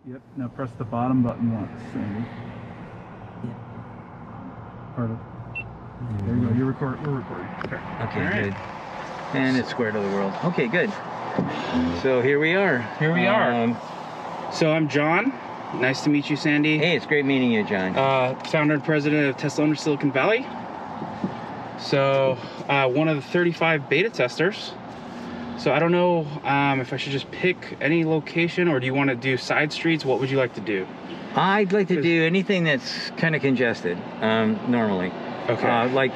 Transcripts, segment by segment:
Yep. Now press the bottom button once, Sandy. Yeah. Part of. There you go. We're recording. Okay, All right. good. And it's square to the world. Okay, good. So here we are. Here we are. So I'm John. Nice to meet you, Sandy. Hey, it's great meeting you, John. Founder and president of Tesla Owners Silicon Valley. So one of the 35 beta testers. So I don't know if I should just pick any location, or do you want to do side streets? What would you like to do? I'd like to do anything that's kind of congested, normally. Okay. Like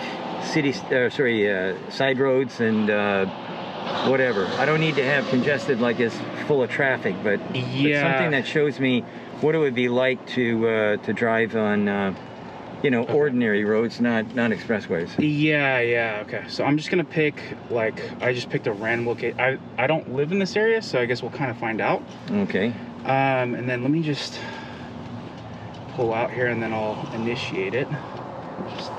side roads and whatever. I don't need to have congested like it's full of traffic, but something that shows me what it would be like to drive on, ordinary roads, not expressways. Yeah, okay. So I'm just gonna pick, I just picked a random location. I don't live in this area, so I guess we'll kind of find out. Okay. And then let me just pull out here and then I'll initiate it. Just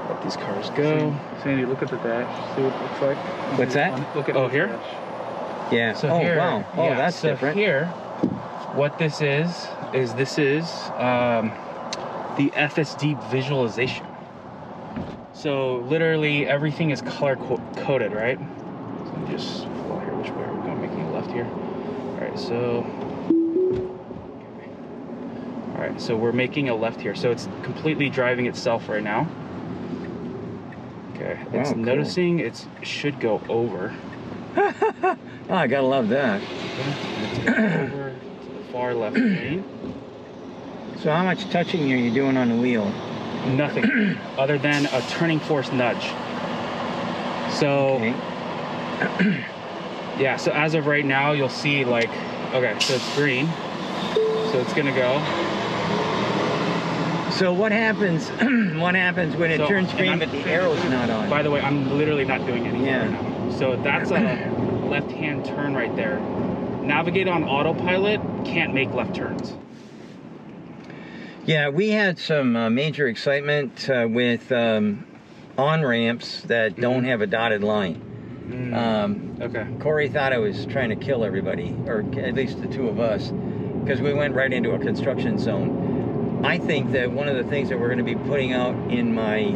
let these cars go. Sandy, look at the dash. See what it looks like. What's that? Look at Oh, the here? dash. Yeah. So oh, here, wow. Oh, yeah, that's so different. Here, what this is the FSD visualization. So literally everything is color coded, right? So let me just follow here. Which way are we going? Making a left here. All right, so all right, so we're making a left here. So it's completely driving itself right now. Okay, it's cool. noticing it should go over. Oh, I gotta love that. It's going over to the far left lane. So how much touching are you doing on the wheel? Nothing other than a turning force nudge. So Okay. yeah, so as of right now you'll see okay, so it's green, so it's gonna go. So what happens when it turns green but the arrow's not on? By the way, I'm literally not doing anything Yeah. right now. So that's a left-hand turn right there. Navigate on autopilot can't make left turns. Yeah, we had some major excitement with on-ramps that don't have a dotted line. Okay. Corey thought I was trying to kill everybody, or at least the two of us, because we went right into a construction zone. I think that one of the things that we're going to be putting out in my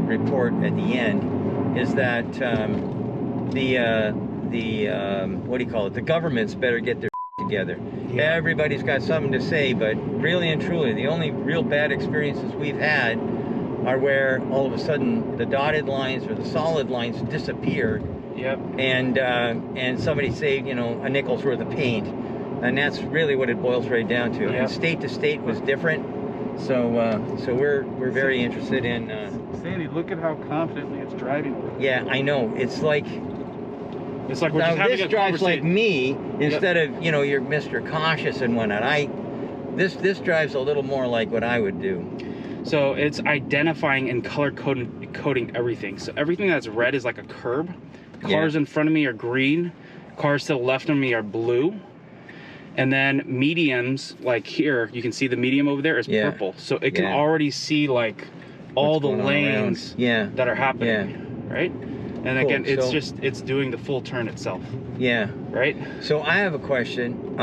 report at the end is that the governments better get their together. Yeah. Everybody's got something to say, but really and truly, the only real bad experiences we've had are where all of a sudden the dotted lines or the solid lines disappear. Yep. And somebody saved, a nickel's worth of paint, and that's really what it boils right down to. Yep. And state to state was different, so we're very interested in. Sandy, look at how confidently it's driving over there. Yeah, I know. It's like It's like we're now just having this a drives like conversation. me instead of you're Mr. Cautious and whatnot. This drives a little more like what I would do. So it's identifying and color coding everything. So everything that's red is like a curb. Cars in front of me are green. Cars to the left of me are blue. And then mediums, like here, you can see the medium over there is purple. So it can already see all the lanes that are happening, right? And again, it's doing the full turn itself. Yeah. Right? So I have a question.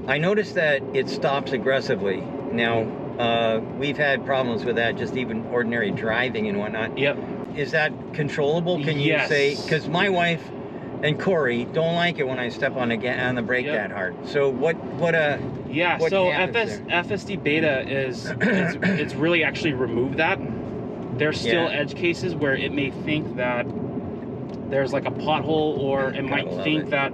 I noticed that it stops aggressively. Now, we've had problems with that, just even ordinary driving and whatnot. Yep. Is that controllable? Can you say? Because my wife and Corey don't like it when I step on the brake that hard. So what FSD beta it's really actually removed that. There's still edge cases where it may think that there's like a pothole, or it might think that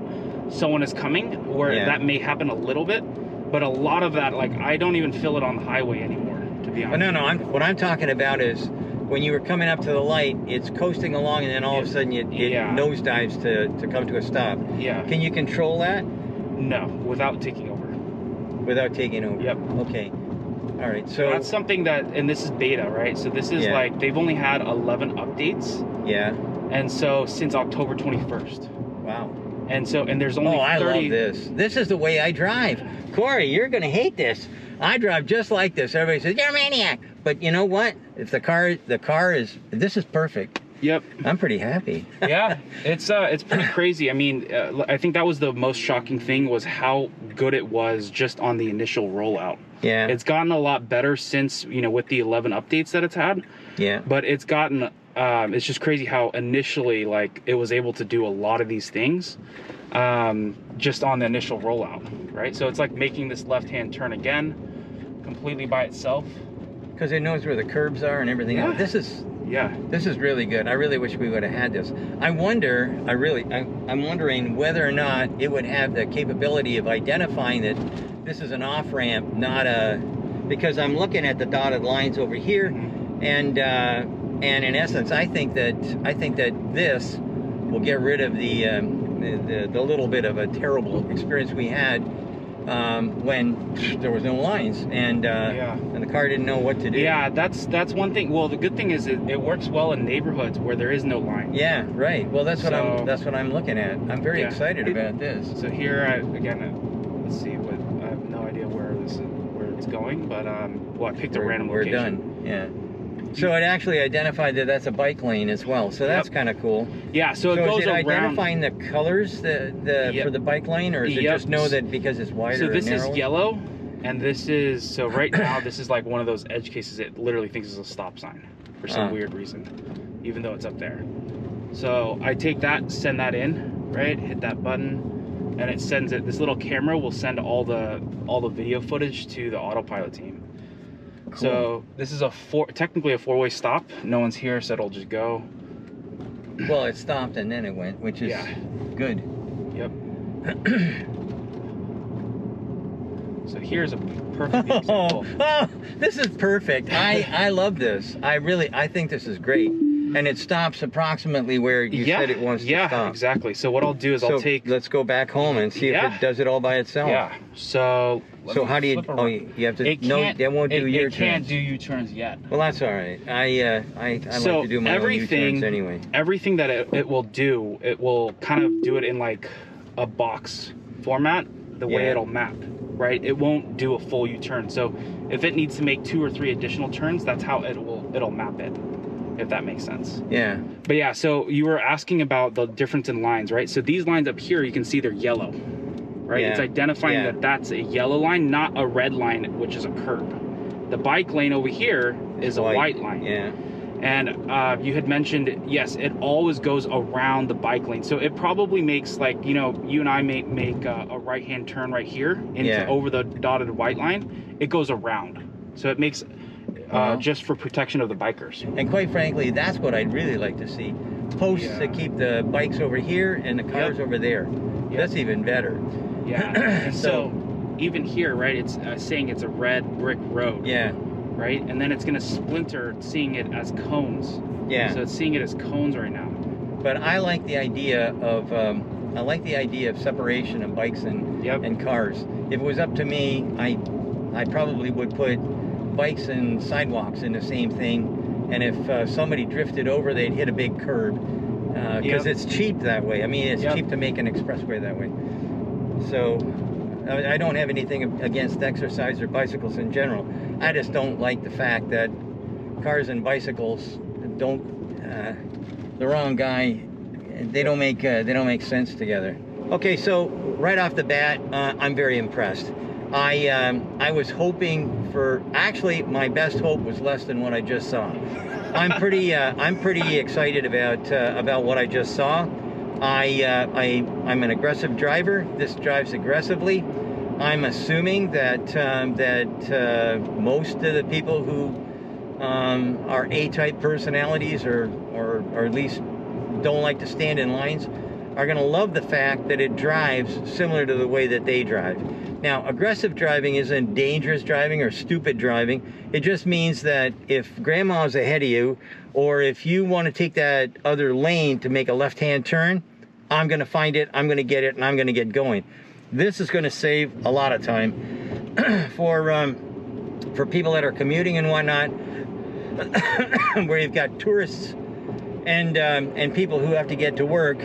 someone is coming, where that may happen a little bit, but a lot of that, I don't even feel it on the highway anymore, to be honest. No, what I'm talking about is when you were coming up to the light, it's coasting along, and then all of a sudden it nosedives to come to a stop. Yeah. Can you control that? No, without taking over. Without taking over? Yep. Okay. All right, so that's something that, and this is beta, right? So this is they've only had 11 updates. Yeah. And so since October 21st. Wow. And there's only 30. I love this. This is the way I drive. Corey, you're gonna hate this. I drive just like this. Everybody says, you're a maniac. But you know what? If the car is, this is perfect. Yep. I'm pretty happy. Yeah, it's pretty crazy. I mean, I think that was the most shocking thing, was how good it was just on the initial rollout. Yeah. It's gotten a lot better since, you know, with the 11 updates that it's had. Yeah. But it's gotten, it's just crazy how initially, like, it was able to do a lot of these things just on the initial rollout, right? So it's like making this left-hand turn again completely by itself. Because it knows where the curbs are and everything else. This is really good. I really wish we would have had this. I'm wondering whether or not it would have the capability of identifying that this is an off-ramp, not a, because I'm looking at the dotted lines over here, and in essence, I think that this will get rid of the little bit of a terrible experience we had when there was no lines and the car didn't know what to do. Yeah, that's one thing. Well, the good thing is it works well in neighborhoods where there is no line. Yeah, right. Well, that's what I'm looking at. I'm very excited about this. So here, again, let's see. I have no idea where it's going, but well, I picked a random location. We're done. Yeah. So it actually identified that that's a bike lane as well. So that's kind of cool. Yeah. So it goes is it around. identifying the colors for the bike lane, or is it just know that because it's wider? So this and is yellow, and this is, so right now this is like one of those edge cases. It literally thinks it's a stop sign for some weird reason, even though it's up there. So I take that, send that in, right? Hit that button, and it sends it. This little camera will send all the video footage to the autopilot team. Cool. So this is technically a four-way stop. No one's here, so it'll just go. Well, it stopped and then it went, which is good. Yep. So here's a perfect example. Oh, this is perfect. I love this. I think this is great. And it stops approximately where you said it wants to stop. Yeah, exactly. So what I'll do is let's go back home and see if it does it all by itself. Yeah. So how do you? Oh, you have to. It won't do U-turns. It can't do U-turns yet. Well, that's all right. I like to do my own U-turns anyway. Everything that it will do, it will kind of do it in like a box format. The way it'll map, right? It won't do a full U-turn. So if it needs to make 2 or 3 additional turns, that's how it'll map it. If that makes sense. Yeah. But yeah, so you were asking about the difference in lines, right? So these lines up here, you can see they're yellow, right? Yeah. It's identifying that that's a yellow line, not a red line, which is a curb. The bike lane over here is a white line. Yeah. And you had mentioned, yes, it always goes around the bike lane. So it probably makes, like, you know, you and I make a right-hand turn right here over the dotted white line. It goes around. So it makes... just for protection of the bikers. And quite frankly, that's what I'd really like to see. Posts that keep the bikes over here and the cars over there. That's even better. Yeah. So even here, right, it's saying it's a red brick road. Yeah. Right? And then it's going to splinter, seeing it as cones. Yeah. So it's seeing it as cones right now. But I like the idea of separation of bikes and cars. If it was up to me, I probably would put bikes and sidewalks in the same thing, and if somebody drifted over, they'd hit a big curb because it's cheap that way. I mean, it's cheap to make an expressway that way. So I don't have anything against exercise or bicycles in general. I just don't like the fact that cars and bicycles don't the wrong guy. They don't make sense together. Okay, so right off the bat, I'm very impressed. I was hoping for, actually my best hope was less than what I just saw. I'm pretty excited about what I just saw. I'm an aggressive driver. This drives aggressively. I'm assuming that most of the people who are A-type personalities or at least don't like to stand in lines are going to love the fact that it drives similar to the way that they drive. Now, aggressive driving isn't dangerous driving or stupid driving. It just means that if grandma's ahead of you, or if you want to take that other lane to make a left-hand turn, I'm going to find it, I'm going to get it, and I'm going to get going. This is going to save a lot of time for people that are commuting and whatnot, where you've got tourists and people who have to get to work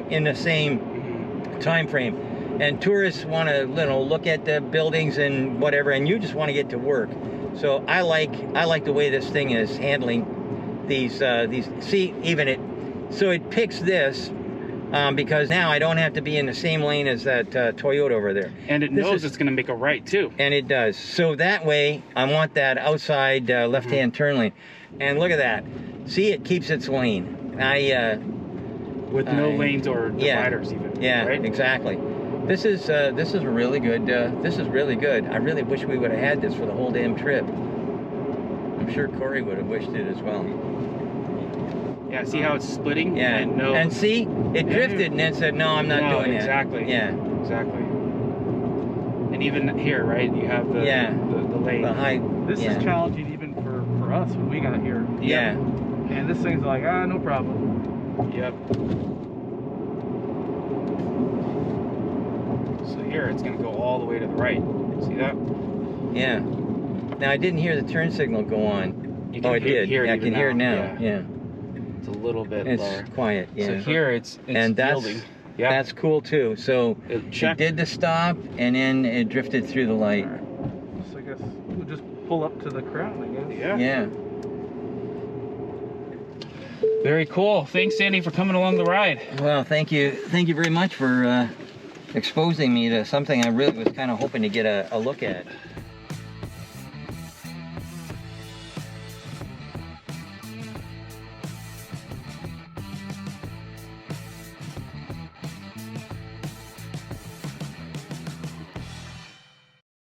in the same time frame. And tourists want to, look at the buildings and whatever, and you just want to get to work. So I like the way this thing is handling these see, even it, so it picks this because now I don't have to be in the same lane as that Toyota over there. And it knows it's going to make a right too. And it does. So that way, I want that outside left-hand turn lane. And look at that. See, it keeps its lane. With no lanes or dividers even. Yeah, right? exactly. This is really good. This is really good. I really wish we would have had this for the whole damn trip. I'm sure Corey would have wished it as well. Yeah, see how it's splitting? Yeah, and see, it drifted and then said, no, I'm not doing exactly. it. Yeah. Exactly. And even here, right, you have the lane. The height. This is challenging even for us when we got here. Yeah. And this thing's like, no problem. Yep. So here, it's going to go all the way to the right. See that? Yeah. Now, I didn't hear the turn signal go on. Oh, it did. Hear it I can hear it now. Yeah. It's a little bit It's lower. quiet. Yeah. So here, it's and yielding. Yeah. That's cool too. So it did the stop and then it drifted through the light. Right. So I guess we'll just pull up to the crown, I guess. Yeah. Yeah. Very cool. Thanks, Sandy, for coming along the ride. Well, thank you. Thank you very much for exposing me to something I really was kind of hoping to get a look at.